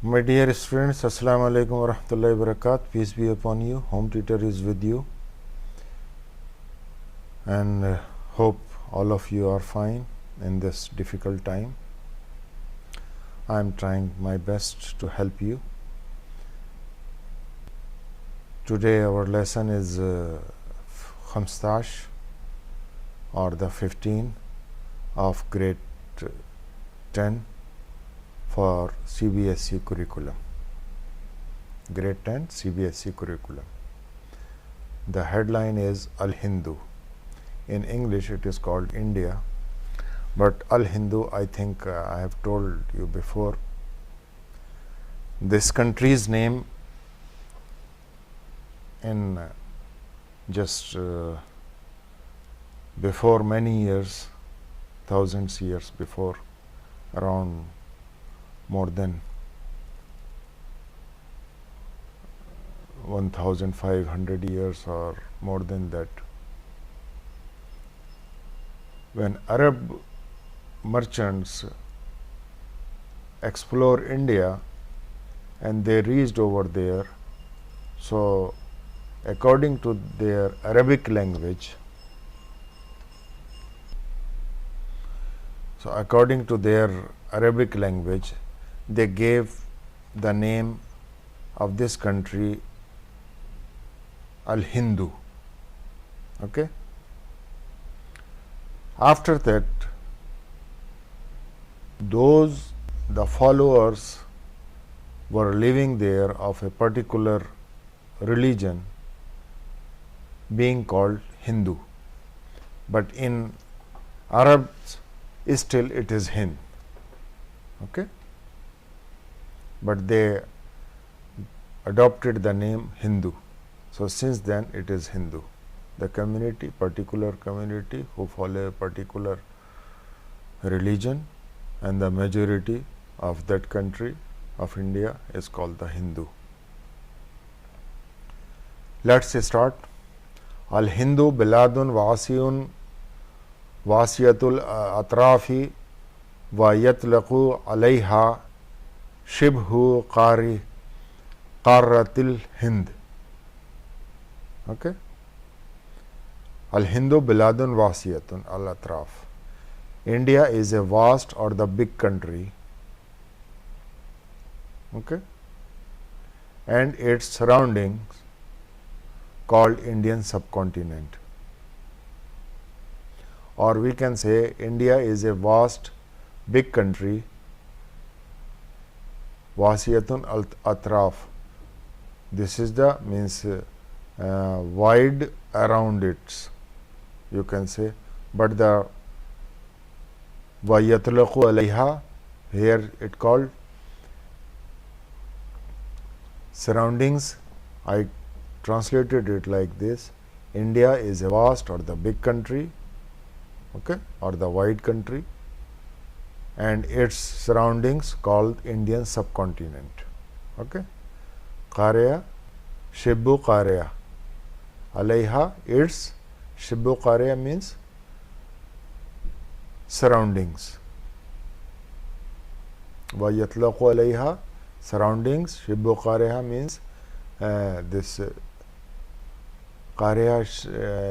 My dear students, Assalamu alaikum wa rahmatullahi wa barakatuh. Peace be upon you. Home tutor is with you, and hope all of you are fine in this difficult time. I am trying my best to help you. Today our lesson is 15 or the 15 of grade 10 for CBSE curriculum, grade 10 CBSE curriculum. The headline is Al-Hindu. In English it is called India, but Al-Hindu, I think I have told you before, this country's name in just before many years, thousands years before, around more than 1500 years or more than that, when Arab merchants explore India and they reached over there, so according to their Arabic language, they gave the name of this country Al-Hindu. Okay. After that, the followers were living there of a particular religion being called Hindu, but in Arabs still it is Hind. Okay. But they adopted the name Hindu. So since then it is Hindu. The community, particular community who follow a particular religion, and the majority of that country of India is called the Hindu. Let's start. Al-Hindu biladun wasiyatul atrafi wa yatlaqu alayha shibhu qaratil Hind. Okay. Al-Hindu biladun wasiyatun al-atraf. India is a vast or the big country. Okay. And its surroundings called Indian subcontinent. Or we can say India is a vast big country, wasiyatun al-atraf. This is the means wide around it, you can say, but the wayatlaqu alayha, here it called surroundings. I translated it like this: India is a vast or the big country, okay, or the wide country, and its surroundings called Indian subcontinent. Okay. Qarya, Shibbu Qarya alayha, its Shibbu Qarya means surroundings. Wa yatlaqu alayha, surroundings. Shibbu Qarya means this Qarya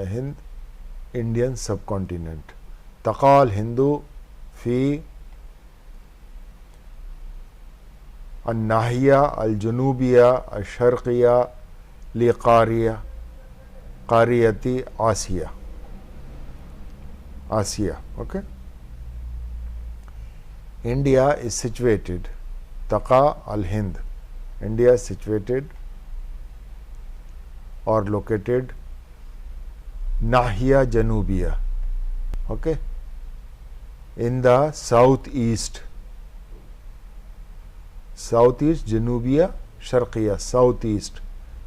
Hind, Indian subcontinent. Taqal Hindu fi al-Nahiya al-Janubiya al-Sharqiya li Qariyati Asia. Okay. India is situated, Taqa al-Hind, India is situated or located Nahiya Janubiya, okay, in the southeast, Janubiya, Sharqiya, southeast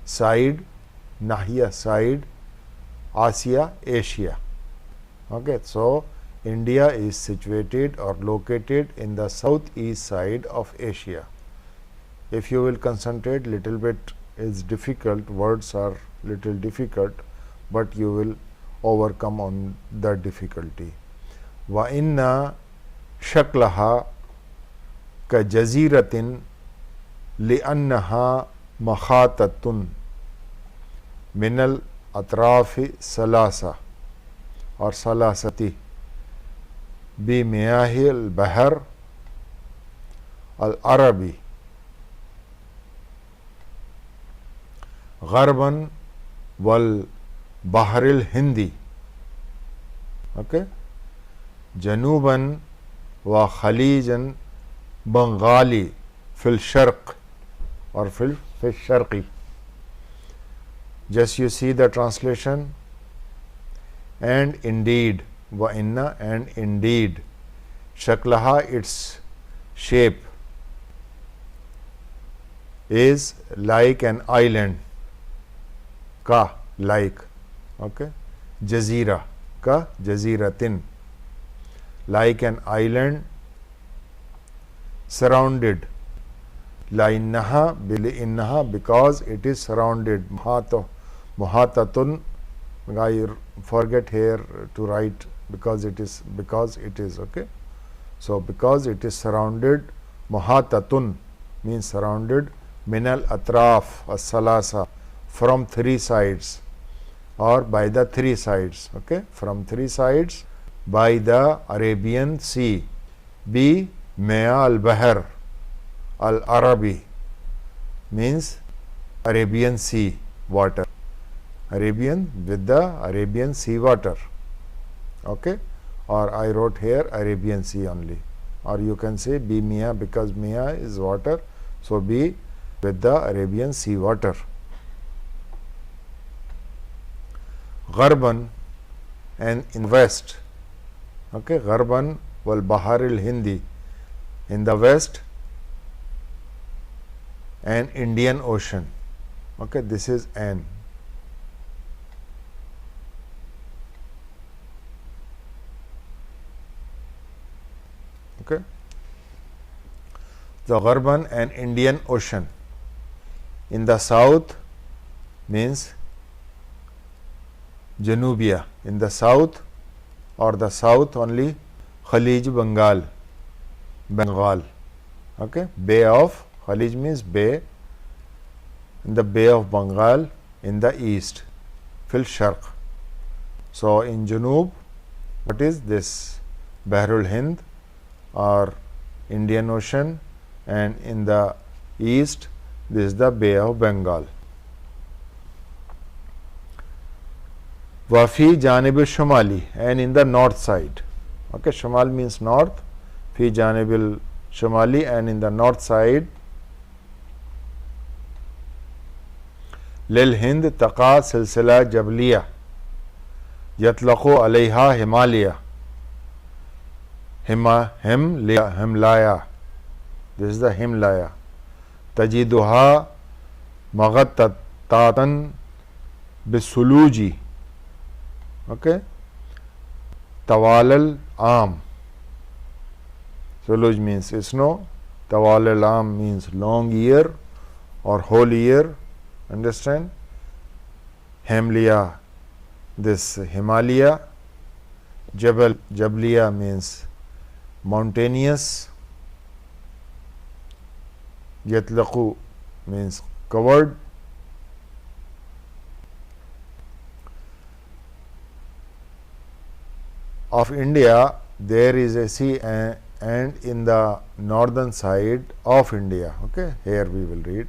side, Nahiya side, Asia, Asia. Okay, so India is situated or located in the southeast side of Asia. If you will concentrate, little bit is difficult, words are little difficult, but you will overcome on the difficulty. Wa inna shaklaha ka jaziratin लिअन्नहा मखाततुन मिनल अतराफ़ि सलासा और सलासती B मियाहिल बहर अल अरबी गरबन वल बहरिल Hindi, okay, जनूबन व खलीजन बंगाली फिल शर्क और फिल शर्की. Just you see the translation. And indeed, wa inna, and indeed, shaklaha, its shape, is like an island, ka, like, okay, jazira, ka jaziratin, like an island surrounded, la innaha bil innaha, because it is surrounded, muhatatun, I forget here to write because it is okay. So because it is surrounded, muhatatun means surrounded, minal atraf as-salasa, from three sides or by the three sides, okay, from three sides by the Arabian Sea. B Maya al-Bahr al-Arabi means Arabian Sea water, Arabian with the Arabian Sea water, okay, or I wrote here Arabian Sea only, or you can say B Mia, because Mia is water, so B with the Arabian Sea water. Gharban, and in west, okay, Gharban wal Baharil Hindi, in the west, and Indian Ocean, okay, this is N. Okay, the Gharban and Indian Ocean. In the south means Janubia, in the south or the south only, Khalij Bengal, okay, Bay of Khalij means bay, in the Bay of Bengal in the east, fil sharq. So in Junub, what is this? Bahrul Hind or Indian Ocean, and in the east this is the Bay of Bengal. Wafi Janibil Shumali, and in the north side, okay, Shumal means north, Fi Janibil Shumali, and in the north side, Lil Hind Taqa Silsila Jabliya Yatlaqu Alayha Himalaya, Himlaya, this is the Himalaya. Tajiduha Maghattatan Bisuluji, okay, Tawalal Am, Suluj means snow, Tawalal Am means long year or whole year, understand? Himalaya, this Himalaya. Jabliya means mountainous. Yatlaqu means covered. Of India, there is a sea, and in the northern side of India, okay, here we will read,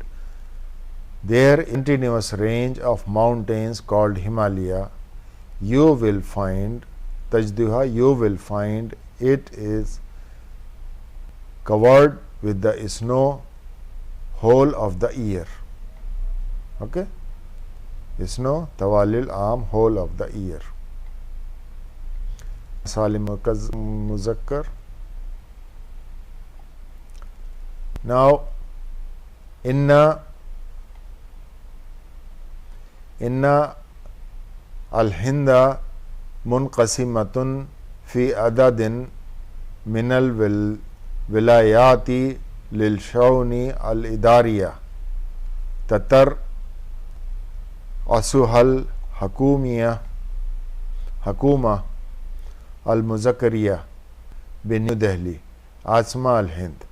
there continuous range of mountains called Himalaya, you will find, Tajduha, you will find it is covered with the snow whole of the year, okay, snow, Tawalil Am, whole of the year. Salim Muzakkar. Now, Inna al-Hinda munqasimatun fi adadin minal vilayati lil shawni al-idariya tatar asuhal hakuma al-Muzakkariya bin New Delhi, Asma al-Hind.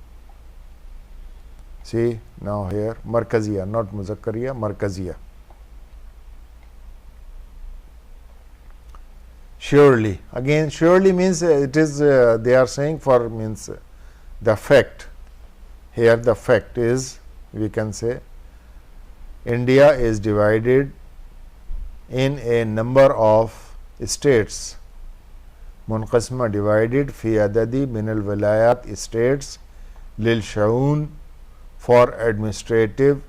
See now here Markaziya, not Muzakkariya, Markaziya. Surely, again surely means it is they are saying for means the fact. Here the fact is, we can say India is divided in a number of states. Munqasma divided fi adadi min al wilayat states lil shaun for administrative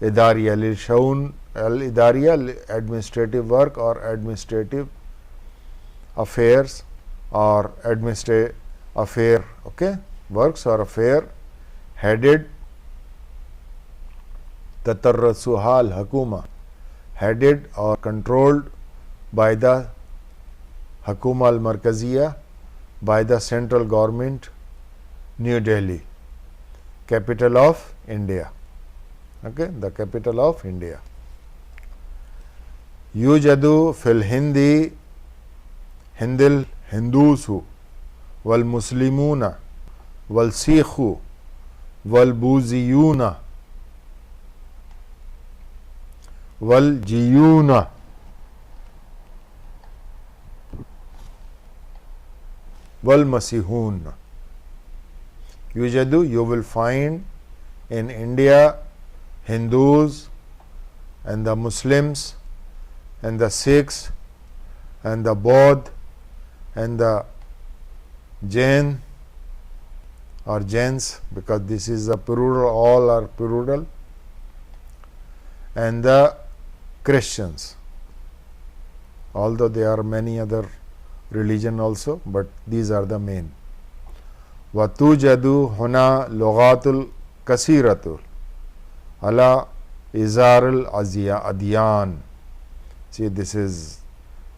idariya, lil shaun al idariya administrative work or administrative affairs or administrative affair, okay, works or affair headed tatarrasuha al hakuma, headed or controlled by the Hakuma al Markaziya, by the central government, New Delhi, capital of India, okay, the capital of India. Yujadu fil Hindi Hindil Hindusu wal Muslimuna wal Sikhu wal Buziyuna wal Jiyuna wal Masihun. Yujadu, you will find in India Hindus and the Muslims and the Sikhs and the Bodh and the Jain or Jains, because this is a plural, all are plural, and the Christians, although there are many other religion also, but these are the main. Watujadu huna lughatul kasiratul ala izarul adyan. See, this is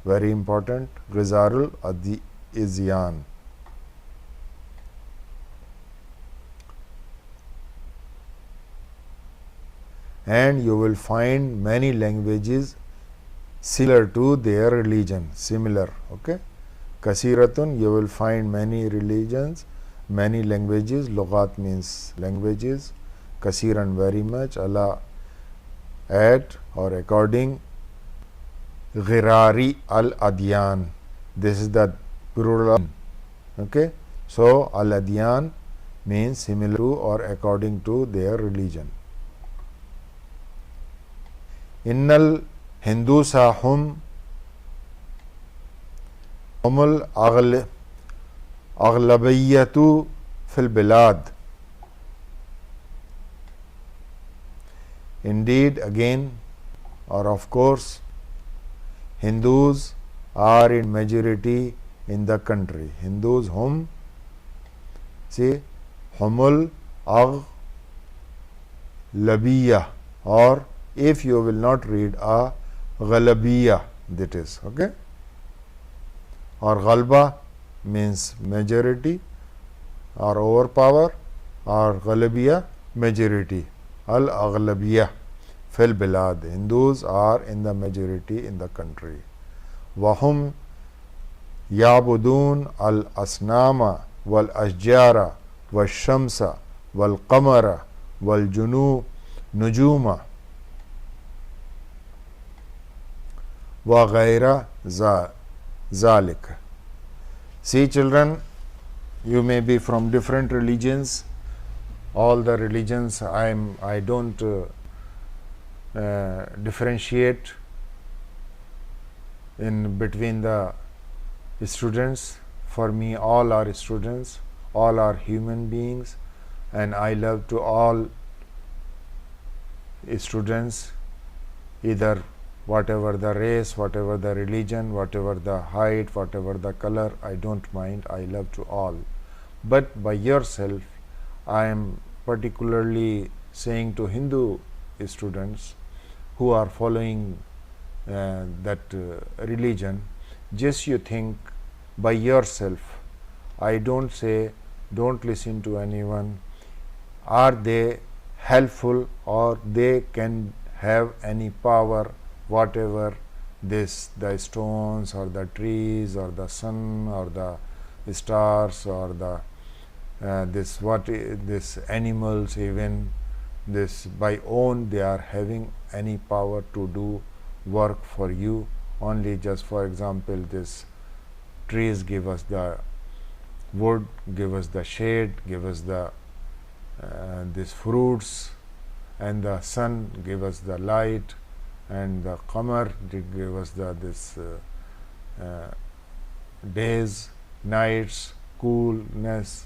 very important. Rizarul Adyan. And you will find many languages similar to their religion, similar, okay. Kasiratun, you will find many religions, many languages. Lughat means languages. Kasiran, very much. Allah, at or according. Ghirari al Adyan, this is the plural, okay. So al Adyan means similar to or according to their religion. Innal Hindusa hum humul aghlabiyatu fil bilad. Indeed, again, or of course, Hindus are in majority in the country. Hindus hum, see, humul aghlabiyya, or if you will not read a ghalabiyya, that is, okay, or ghalba means majority or overpower, or ghalabiyya majority, al aghlabiyya fil bilad. Hindus are in the majority in the country. Wahum yabudun al asnama wal ashjara wal shamsa wal qamara wal nujuma wa ghaira zalik. See, children, you may be from different religions. All the religions, I don't differentiate in between the students. For me, all are students, all are human beings, and I love to all students, either whatever the race, whatever the religion, whatever the height, whatever the color, I don't mind, I love to all. But by yourself, I am particularly saying to Hindu students who are following that religion, just you think by yourself. I don't say, don't listen to anyone. Are they helpful, or they can have any power, whatever this, the stones or the trees or the sun or the stars or the this animals, even this by own they are having any power to do work for you. Only just for example, this trees give us the wood, give us the shade, give us the these fruits, and the sun give us the light, and the qamar give us this days, nights, coolness,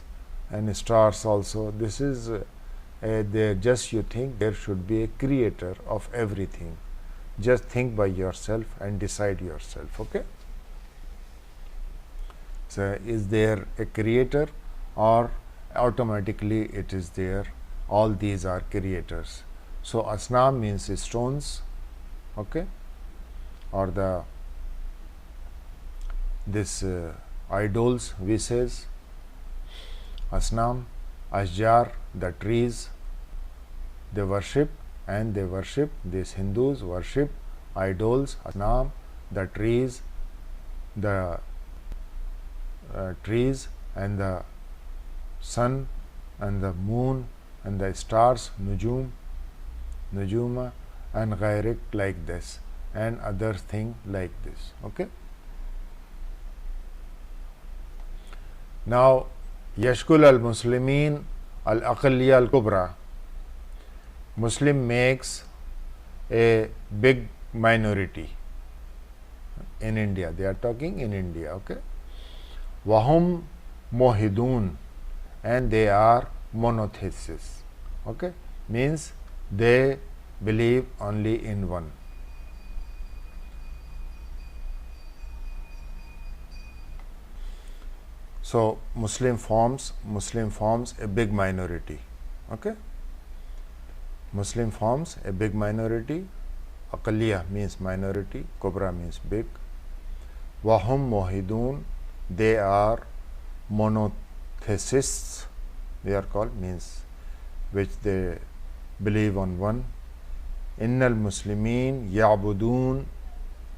and stars also. This is there. Just you think there should be a creator of everything. Just think by yourself and decide yourself. Okay. So, is there a creator, or automatically it is there? All these are creators. So, asnam means stones, okay, or the this idols we says asnam, ashjar, the trees they worship, and they worship, these Hindus worship idols, asnam, the trees, trees and the sun and the moon and the stars, nujum, nujuma, and ghairik, like this, and other thing like this. Okay. Now, yashkul al-Muslimin al-Aqliya al-Kubra. Muslim makes a big minority in India. They are talking in India. Okay. Wahum mohidun, and they are monotheists. Okay, means they believe only in one. So Muslim forms a big minority. Okay, Muslim forms a big minority. Aqliya means minority, Kubra means big. Wahum mohidun, they are monotheists, they are called, means which they believe on one. Innal Muslimin ya'budun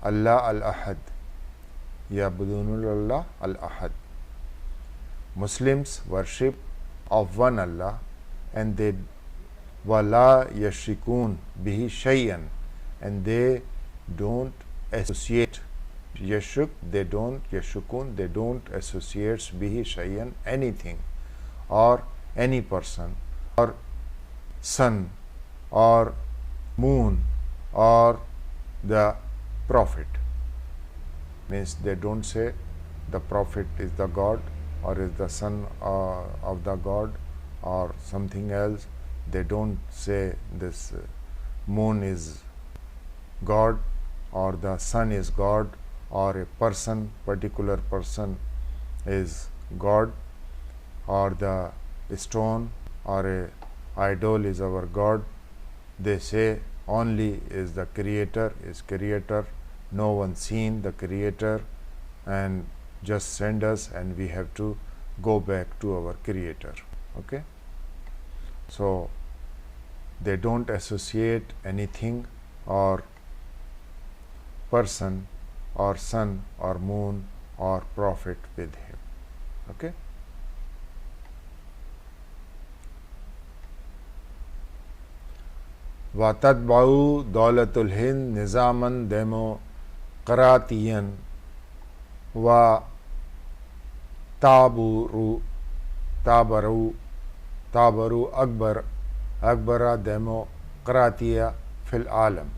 Allah al-Ahad, ya'budun Allah al-Ahad. Muslims worship of one Allah, and they wala yashrikun bihi shay'an, and they don't associate. Yashuk, they don't, yashukun, they don't associate bihi shay'an, anything, or any person, or sun, or moon, or the prophet. Means they don't say the prophet is the God, or is the son of the God, or something else. They don't say this moon is God, or the sun is God, or a person, particular person is God, or the stone or a idol is our God. They say only is the creator, is creator, no one seen the creator, and just send us, and we have to go back to our creator. Okay. So they don't associate anything or person or sun or moon or prophet with him. Okay. وَتَتْبَعُ دَوْلَةُ الْهِنْدِ نِظَامًا ديمقراطيًا وتعبر أكبر ديمقراطية في العالم.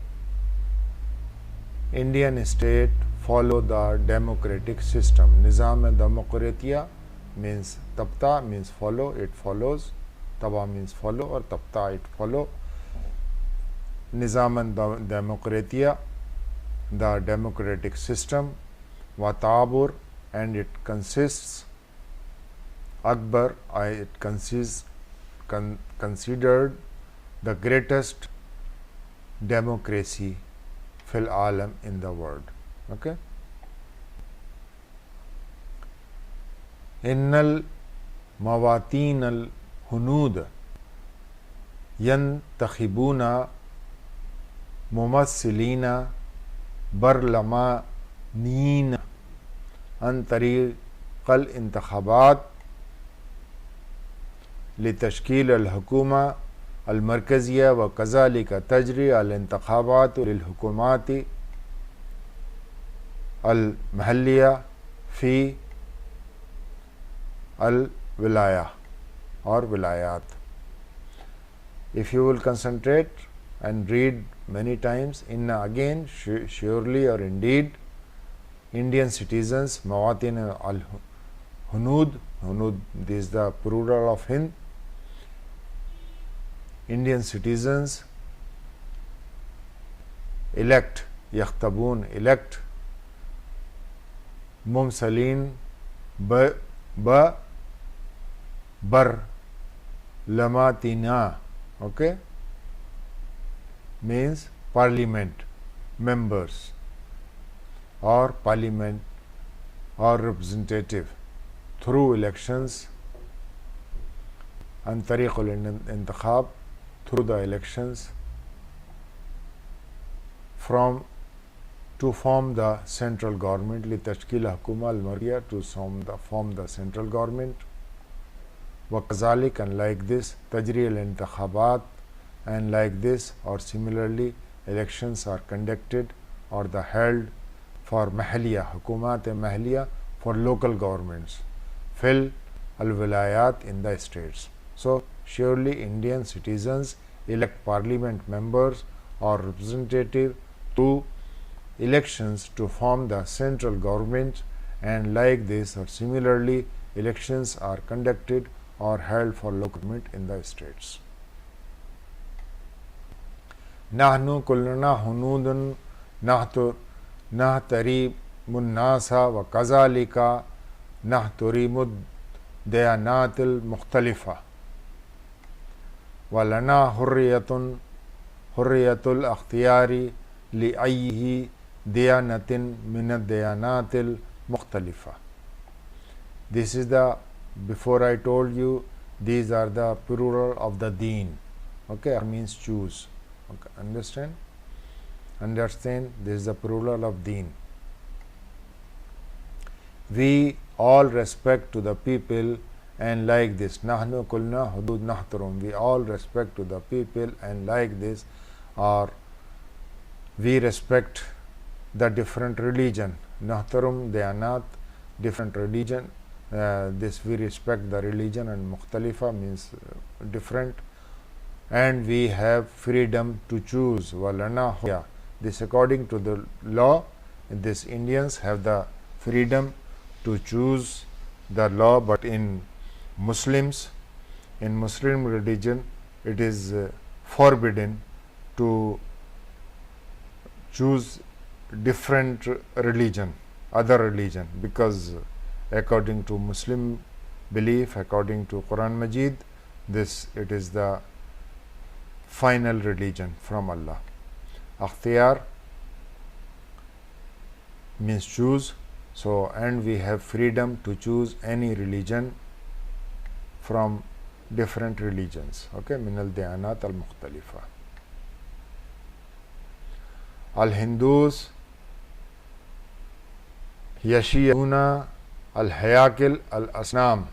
Indian state follow the democratic system. Nizam Demokratiya means tabta means follow, it follows. Taba means follow, or tabta it follow. Nizam Demokratiya, the democratic system. Watabur, and it consists. Akbar, it consists considered the greatest democracy fil alam, in the world. Okay. Innal mawatin al hunud yantakhibuna mumassilina barlamanina an tariq al intakhabat लितश्कील अल-हुकूमा अल-मरकज़िया व कज़ालिका तजरी अल-इंतख़ाबात लिल-हुकूमात अल-महल्लिया फ़ी अल-विलाया और विलायात. If you will concentrate and read many times, inna again surely or indeed Indian citizens, mawatin al-hunud, hunud this is the plural of Hind, Indian citizens elect, yakhtabun elect, mumsalin ba bar lamatina, okay, means parliament members or parliament or representative through elections and tariq al-intikhab, through the elections, from to form the central government, li tashkil hukuma al-mar'iyya, to form the central government, wa kazalik, and like this, tajri al-intikhabat, and like this or similarly elections are conducted or the held for mahliya, hukumat mahliya, for local governments, fil al-wilayat, in the states. So surely Indian citizens elect parliament members or representative to elections to form the central government, and like this or similarly elections are conducted or held for local government in the states. Nahnu kulluna hunudun nahtari munnasa wa kazalika nahturimud dayanatil mukhtalifa wa lana hurriyatul akhtiyari li ayyihi dayanatin minad dayanatil mukhtalifa. This is the, before I told you, these are the plural of the deen, okay, means choose. Okay, understand? This is the plural of deen. We all respect to the people, and like this, nahnu kulna hudud nahtarum, we all respect to the people, and like this, or we respect the different religion. Nahtarum dayanat, different religion. This we respect the religion, and mukhtalifa means different, and we have freedom to choose. Walana, this according to the law, this Indians have the freedom to choose the law, but in Muslims, in Muslim religion, it is forbidden to choose different religion, other religion, because according to Muslim belief, according to Quran Majid, this it is the final religion from Allah. Akhtiyar means choose. So, and we have freedom to choose any religion from different religions, okay, min al-diyanat al-mukhtalifa. Al-Hindus yashiyuna al-hayakil al-asnam.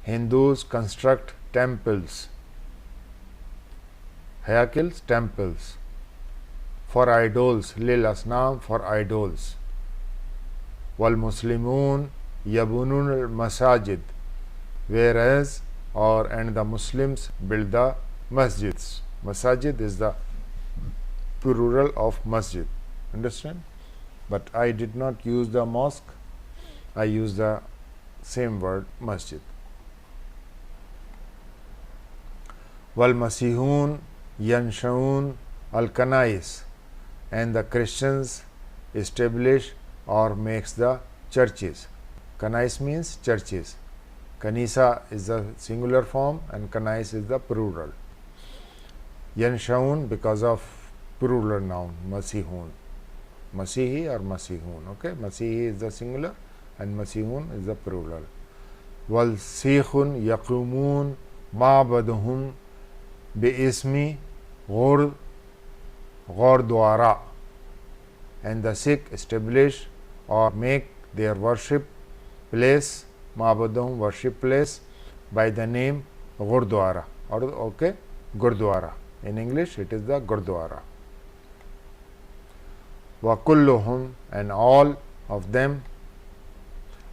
Hindus construct temples, hayakils, temples, for idols, lil asnam, for idols. Wal Muslimun yabunun al masajid, whereas and the Muslims build the masjids. Masajid is the plural of masjid, understand? But I did not use the mosque, I use the same word masjid. Wal Masihun yanshaun al kanais, and the Christians establish or makes the churches. Kanais means churches. Kanisa is the singular form and kanais is the plural. Yanshaun because of plural noun, Masihun. Masihi or Masihun, okay? Masihi is the singular and Masihun is the plural. Wal Sikhun yaqumun ma'baduhum bi ismi Gurdwara, and the Sikh establish or make their worship place, Ma'badum, worship place, by the name Gurdwara, or okay, Gurdwara. In English, it is the Gurdwara. Wa kulluhum, and all of them,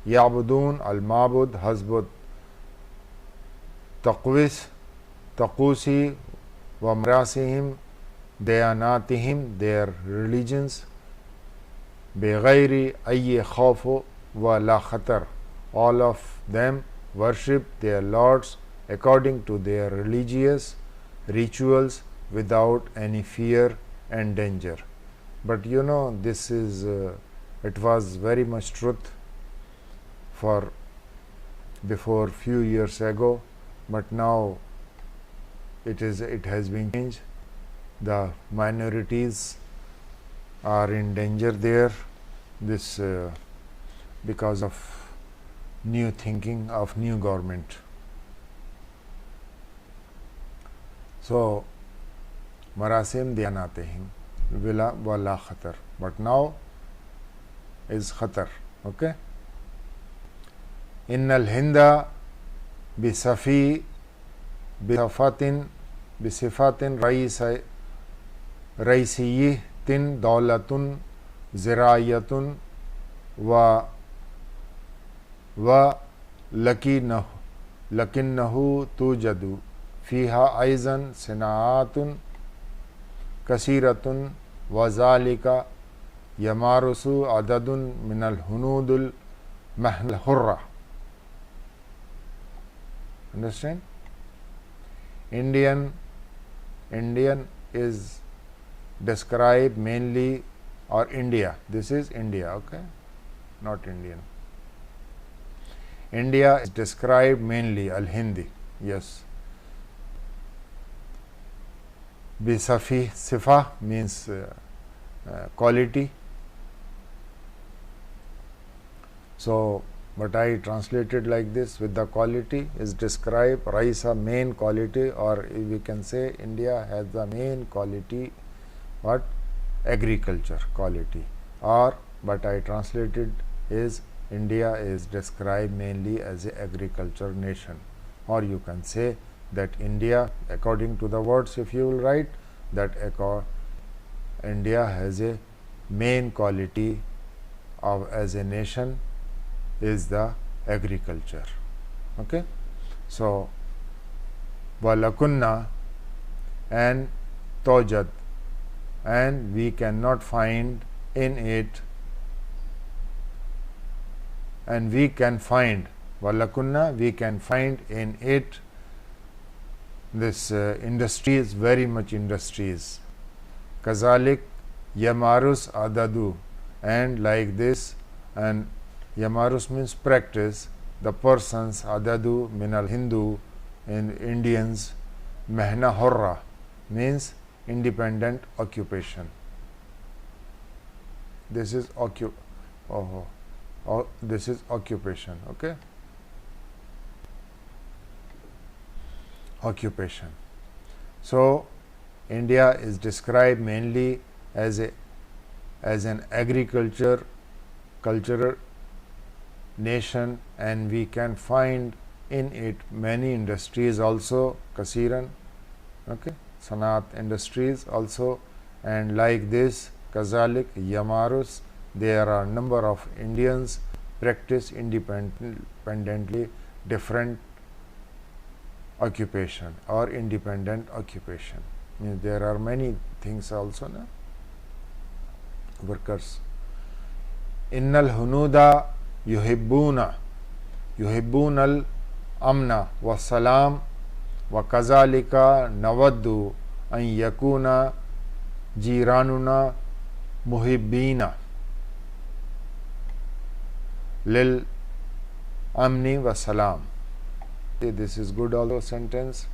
Ya'budun al-Mabud Hasbud Taqwis Taqusi wa Marasihim Dayanatihim, their religions, Beghayri ayyi khawfu wa la khatar, all of them worship their lords according to their religious rituals without any fear and danger. But you know, this is it was very much truth for before few years ago, but now it has been changed. The minorities are in danger there, this because of new thinking of new government. So Marasim Diyanatihim Vila wala khatar, but now is khatar. Okay. Innal Hinda bisafi bisafatin raisiyitin dawlatun zirayatun wa lakinnahu tujadu fiha aizan sinaatun kasiratun wa zalika yamarusu adadun minal hunudul mahl hurra. Understand? Indian is described mainly, or India, this is India, okay, not Indian. India is described mainly, al-Hindi, yes. Bisafi, sifa means quality. So, but I translated like this, with the quality is described, Raisa main quality, or we can say India has the main quality, what? Agriculture quality, or but I translated is India is described mainly as an agriculture nation, or you can say that India, according to the words, if you will write that India has a main quality of as a nation is the agriculture. Okay. So walakunna, and tojad, and we cannot find in it, and we can find, walakunna, we can find in it this industries, very much industries. Kazalik yamarus adadu, and like this, and yamarus means practice, the persons, adadu minal Hindu, in Indians, mehna hurra means independent occupation. This is this is occupation, okay. Occupation. So India is described mainly as an agricultural nation, and we can find in it many industries also, kasiran, okay, sanat industries also, and like this, kazalik yamarus, there are number of Indians practice independently different occupation or independent occupation. Means there are many things also, na? Workers. Innal hunuda yuhibbuna al amna wa salam wa kazalika nawaddu an yakuna jiranuna muhibbina lil amni wa salam. This is good also sentence.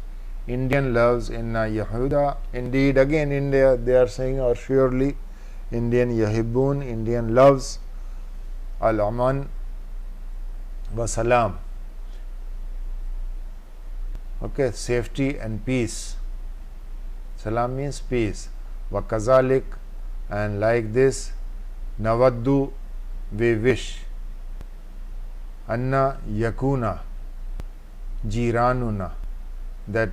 Indian loves inna Yahuda. Indeed, again India they are saying, or surely Indian Yahibun, Indian loves al-aman wa salam. Okay, safety and peace. Salam means peace. Wa kazalik, and like this, nawaddu, we wish, anna yakuna jiranuna, that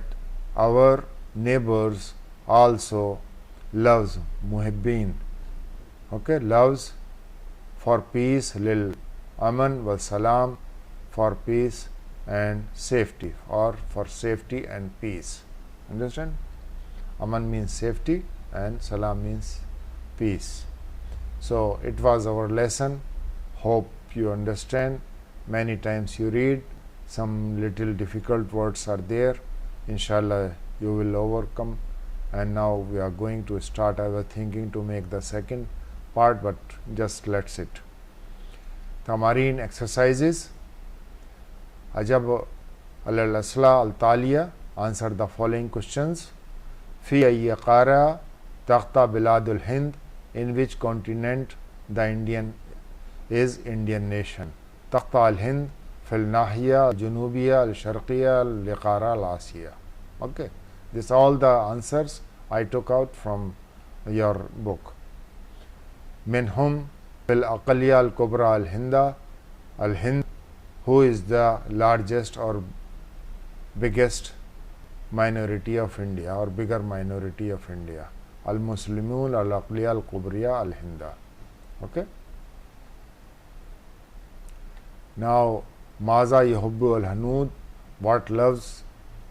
our neighbors also loves muhibbin, okay, loves for peace, lil aman wa salam, for peace and safety, or for safety and peace. Understand? Aman means safety and salam means peace. So it was our lesson. Hope you understand. Many times you read, some little difficult words are there. Inshallah you will overcome. And now we are going to start. I was thinking to make the second part, but just let's it. Tamarin exercises. Ajab al-asla al-taliya. Answer the following questions. Fi ayyi qara takhta biladul Hind. In which continent the Indian is Indian nation? Takhta al-Hind fil nahiya al-junubiya al-sharqiya al-liqara al-asiya. Okay, this all the answers I took out from your book. Minhum fil aqaliya al-kubra al-Hinda al-Hind. Who is the largest or biggest minority of India, or bigger minority of India? Al-Muslimun al-Aqliya al-Kubriya al-Hinda. Okay. Now, Maza yuhibbu al-Hanud. What loves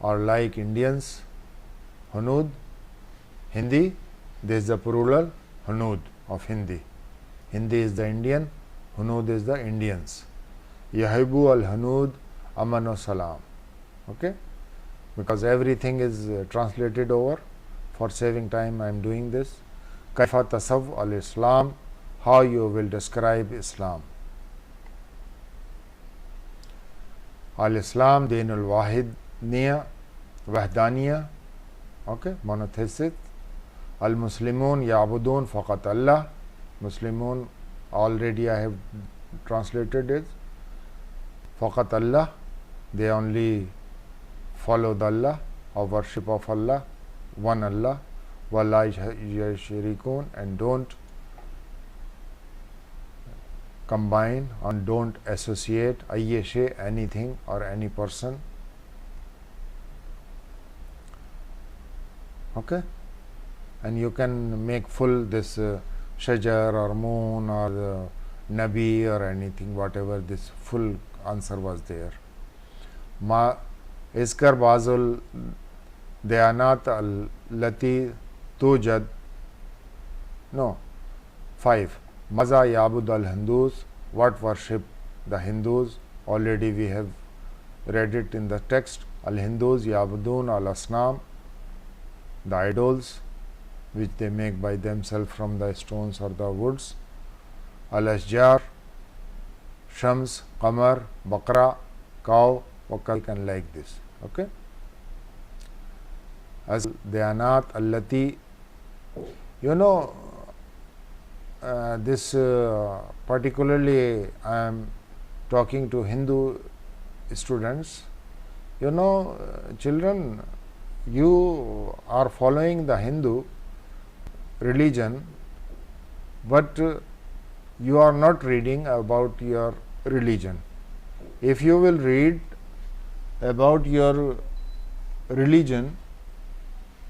or like Indians? Hanud. Hindi. This is the plural. Hanud of Hindi. Hindi is the Indian. Hanud is the Indians. Yuhibbu al-Hanud aman wa salam. Okay. Because everything is translated over. For saving time, I am doing this. Kaifa tasawwur al-Islam. How you will describe Islam? Al-Islam dinul wahidniya, wahdaniya, okay, monotheistic. Al-Muslimun ya'budun faqat Allah. Muslimun, already I have translated it. Faqat Allah, they only follow the Allah, or worship of Allah, one Allah. Wala yushrikun, and don't combine and don't associate ayye shay, anything or any person. Okay, and you can make full this shajar or moon or nabi or anything, whatever, this full answer was there. Ma iskar bazul dayanat allati tujad. No. 5. Maza yabud al Hindus. What worship the Hindus? Already we have read it in the text. Al Hindus yabudun al asnam, the idols which they make by themselves from the stones or the woods. Al ashjar, shams, qamar, bakra, cow, wakal, and like this. Okay. As dayanat allati, you know, this particularly I am talking to Hindu students. You know, children, you are following the Hindu religion, but you are not reading about your religion. If you will read about your religion,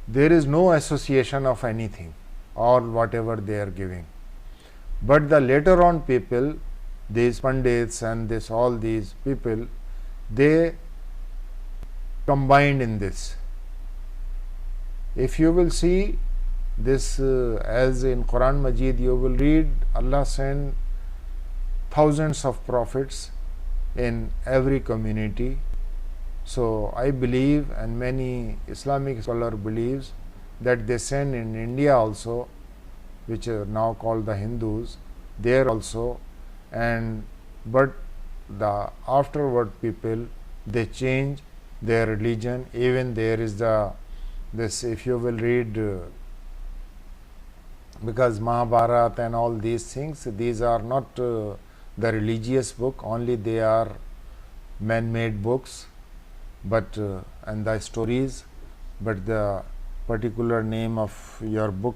there is no association of anything or whatever they are giving. But the later on people, these pandits and this all these people, they combined in this. If you will see this, as in Quran Majid, you will read Allah sent thousands of prophets in every community. So I believe, and many Islamic scholar believes, that they send in India also, which are now called the Hindus, there also, and but the afterward people, they change their religion. Even there is this, if you will read, because Mahabharata and all these things, these are not the religious book, only they are man-made books, but and the stories, but the particular name of your book,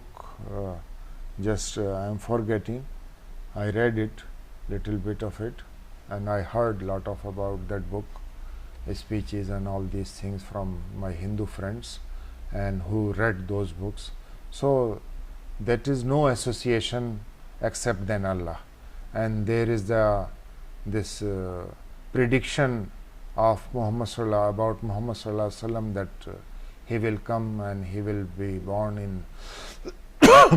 just I am forgetting. I read it, little bit of it, and I heard lot of about that book. speeches and all these things from my Hindu friends and who read those books. So that is no association except then Allah. And there is this prediction of Muhammad Sallallahu, about Muhammad Sallallahu Alaihi Wasallam, that he will come and he will be born in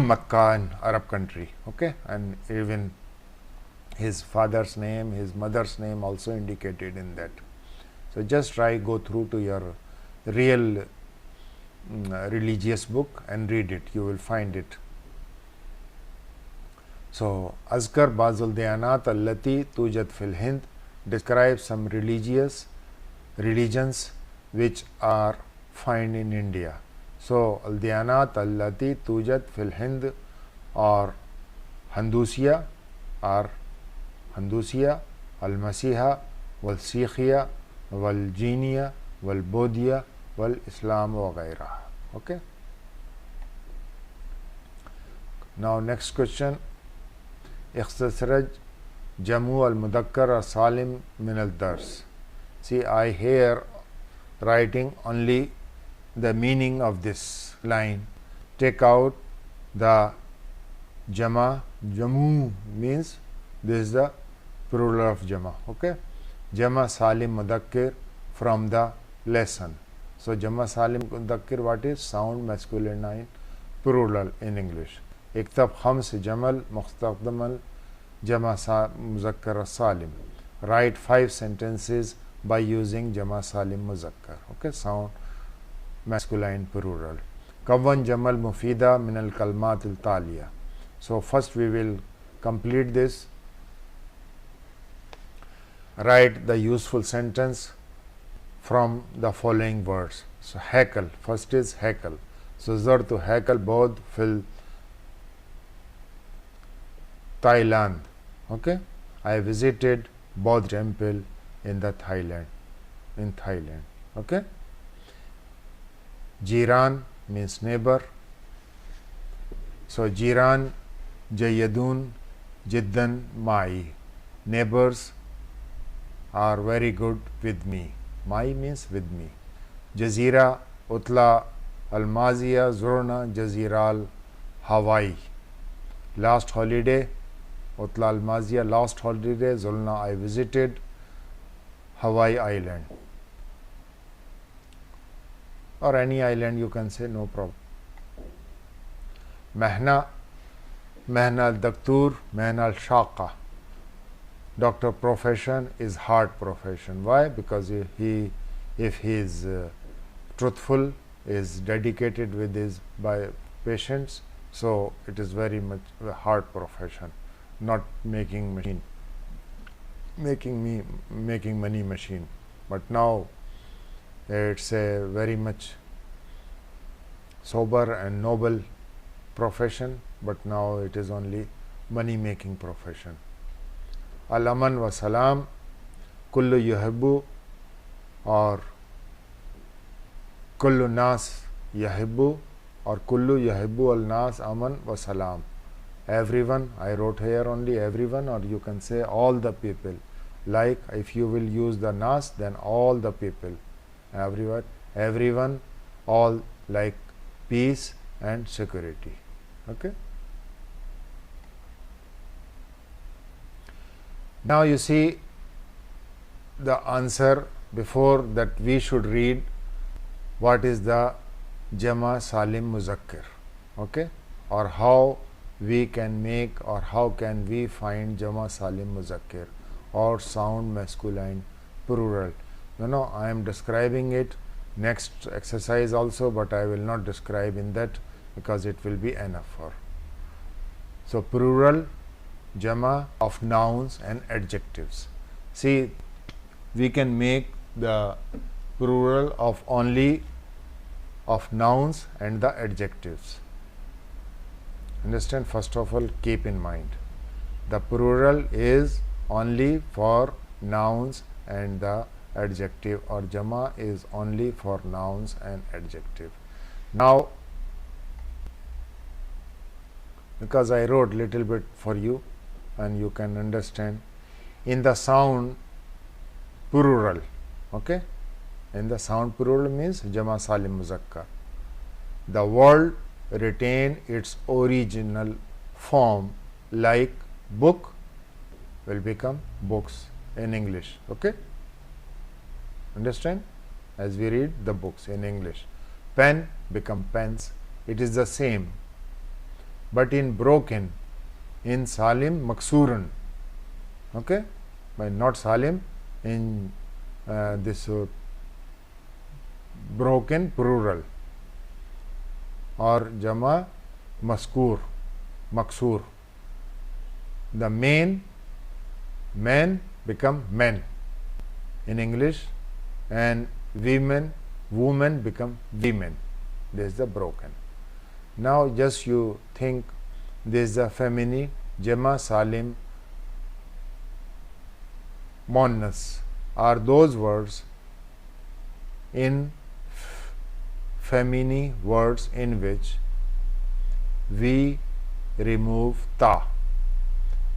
Makkah, an Arab country. Okay, and even his father's name, his mother's name also indicated in that. So just try, go through to your real religious book and read it. You will find it. So Azkar Bazul Diyanat Allati Tujad fil Hind describes some religions which are found in India. So Al Diyanat Allati Tujad fil Hind, or Handusiya, or Handusiya, Al Masiha, Wal Sikhiya, Wal Jiniya, Wal Bodhiya, Wal Islam wa Gaira. Okay. Now next question. Ikhtasaraj Jamu al Mudakkar or Salim min al Dars. See, I here writing only the meaning of this line. Take out the Jama. Jamu means this is the plural of Jama. Okay. Jama Salim Mudakkir from the lesson. So Jama Salim Mudakkir, what is? Sound masculine plural in English. Iktab Khams Jamal Mustaqdamal Jama Muzakkar Salim. Write 5 sentences by using Jama Salim Muzakkar. Okay, sound masculine plural. Kawan Jamal Mufida min al Kalmat al Taliya. So first we will complete this. Write the useful sentence from the following words. So Haikal, first is Haikal. So Zartu Haikal Bodh fil Thailand. Okay, I visited Bodh temple in the Thailand. Okay. Jiran means neighbor. So Jiran Jayadun Jiddan Mai. Neighbors are very good with me. Mai means with me. Jazira Utla Almazia Zurna Jaziral Hawaii. Last holiday, Utla Almazia, last holiday, Zulna, I visited Hawaii Island. Or any island you can say, no problem. Mehna al Daktur, Mehna al Shaqa. Doctor profession is hard profession. Why? Because if he is truthful, is dedicated with his patients, so it is very much a hard profession. Not making money machine, but now it's a very much sober and noble profession, but now it is only money making profession. Al-aman wa salam, kullu yuhibbu, or kullu nas yuhibbu, or kullu yuhibbu al-nas aman wa salam. Everyone, I wrote here only everyone, or you can say all the people. Like if you will use the nas, then all the people. Everyone, all like peace and security. Okay. Now you see the answer. Before that we should read what is the Jama Salim Muzakkir. Okay, or how we can make, or how can we find Jama Salim Muzakkir or sound masculine plural. I am describing it next exercise also, but I will not describe in that because it will be enough for. So plural Jama of nouns and adjectives. See, we can make the plural of only of nouns and the adjectives. Understand? First of all, keep in mind the plural is only for nouns and the adjective, or Jama is only for nouns and adjective. Now, because I wrote little bit for you and you can understand, in the sound plural, okay, and the sound plural means Jama Salim Muzakkar. The word retain its original form, like book will become books in English. Okay? Understand? As we read the books in English. Pen become pens. It is the same. But in broken, in Salim Maksuran. Okay? But not Salim, in this broken plural or Jama Maskur, Maksur. The men become men in English, and women become women. This is the broken. Now just you think, this is the feminine Jama Salim Muannas are those words in feminine words in which we remove ta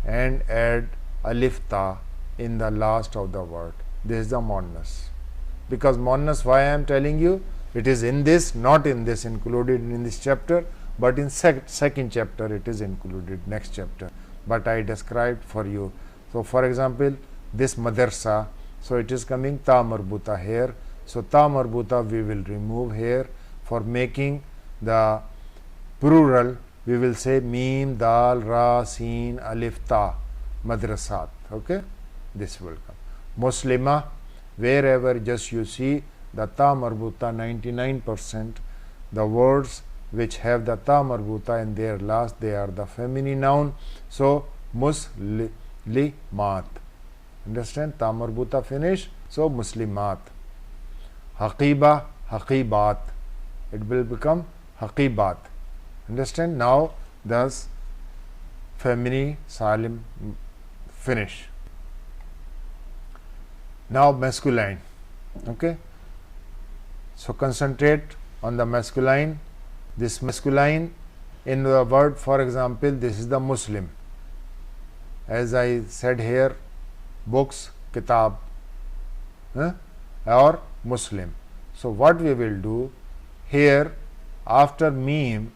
and add alif ta in the last of the word. This is the Muannas. Because Muannas, why I am telling you, it is in this, not in this, included in this chapter, but in second chapter it is included, next chapter. But I described for you. So for example, this madrasa, so it is coming ta marbuta here. So ta marbuta we will remove here. For making the plural, we will say mim, dal, ra, sin, alif, ta, madrasat. Okay? This will come. Muslima, wherever just you see the ta marbuta, 99%, the words which have the ta marbuta in their last, they are the feminine noun. So muslimat. Understand? Ta marbuta finish. So muslimat. Haqiba, haqibat. It will become haqibat. Understand? Now thus feminine Salim finish. Now masculine. Okay? So concentrate on the masculine. This masculine in the word, for example, this is the Muslim. As I said here, books, kitab, or Muslim. So what we will do here, after meme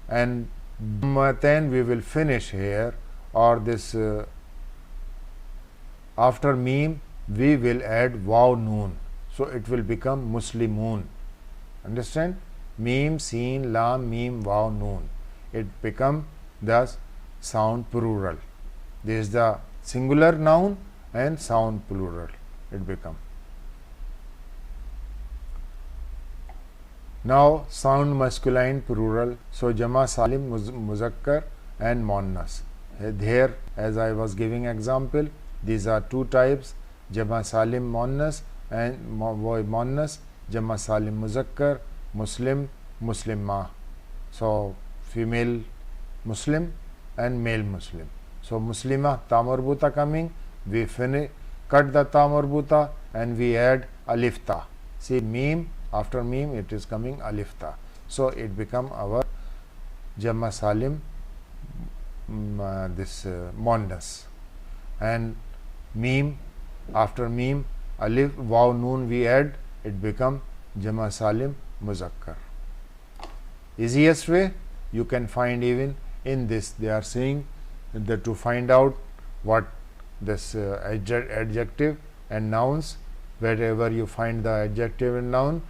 and then we will finish here, or this after meme we will add waw noon. So it will become Muslimun. Understand? Meme, seen, lam, meme, waw noon. It become the sound plural. This is the singular noun and sound plural. It become. Now sound masculine plural. So Jama Salim Muzakkar and Muannas. Here, as I was giving example, these are two types: Jama Salim Muannas and Muannas, Jama Salim Muzakkar, Muslim, Muslimah. So female Muslim and male Muslim. So Muslimah, ta marbuta coming, we cut the ta marbuta and we add alif ta. See, meme, after meme it is coming alif ta. So it become our Jama Salim Muannas. And meme, after meme alif waw noon we add, it become Jama Salim Muzakkar. Easiest way you can find even in this. They are saying that to find out what this adjective and nouns, wherever you find the adjective and noun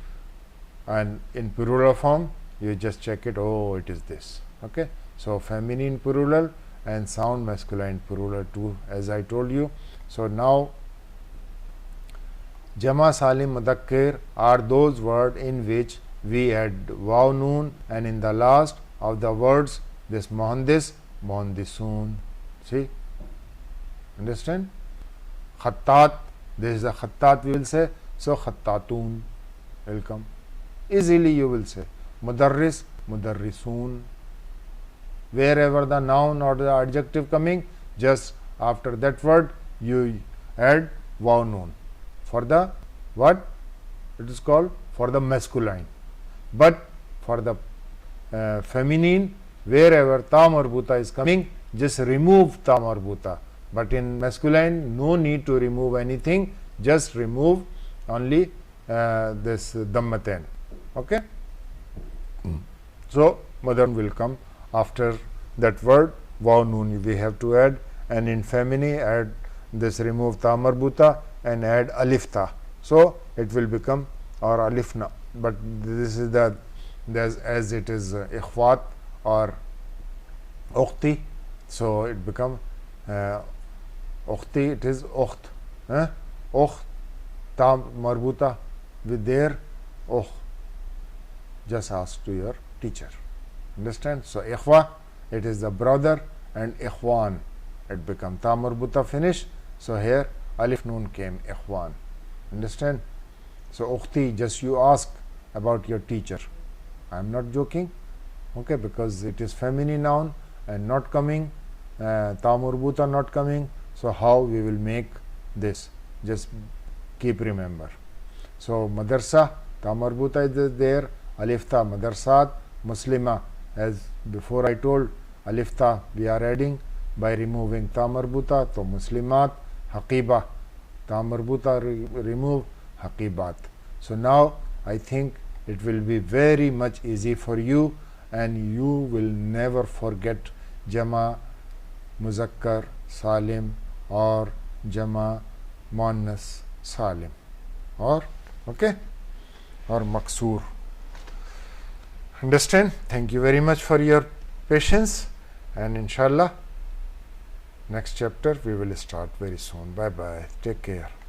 and in plural form, you just check it. Oh, it is this. Okay? So feminine plural and sound masculine plural too, as I told you. So now Jama Salim Muzakkar are those words in which we add waw noon, and in the last of the words this muhandis, muhandisun. See? Understand? Khattat, this is the khattat we will say. So khattatun will come. Easily you will say. Mudarris, mudarrisun. Wherever the noun or the adjective coming, just after that word you add waw noon. For the what? It is called for the masculine. But for the feminine, wherever ta marbuta is coming, just remove ta marbuta. But in masculine, no need to remove anything, just remove only this dammatain. Okay. So mother will come after that word waw noon we have to add, and in feminine add this, remove ta marbuta and add alif ta. So it will become or alifna, but this is the as it is ikhwat or ukhti, so it become ukhti, it is ukht, ukht ta marbuta with their ukh. Just ask to your teacher. Understand? So ikhwa, it is the brother, and ikhwan, it become ta marbuta finish. So here alif noon came, ikhwan. Understand? So ukhti, just you ask about your teacher. I am not joking, okay, because it is feminine noun and not coming, ta marbuta not coming. So how we will make this? Just keep remember. So madrasa, ta marbuta is there, alif ta madrasat, muslima, as before I told, alif ta we are adding by removing ta marbuta, so muslimat, haqiba, ta marbuta remove, haqibat. So now I think it will be very much easy for you, and you will never forget jama muzakkar salim or jama muannas salim, or okay, or maksur. Understand? Thank you very much for your patience, and inshallah next chapter we will start very soon. Bye bye. Take care.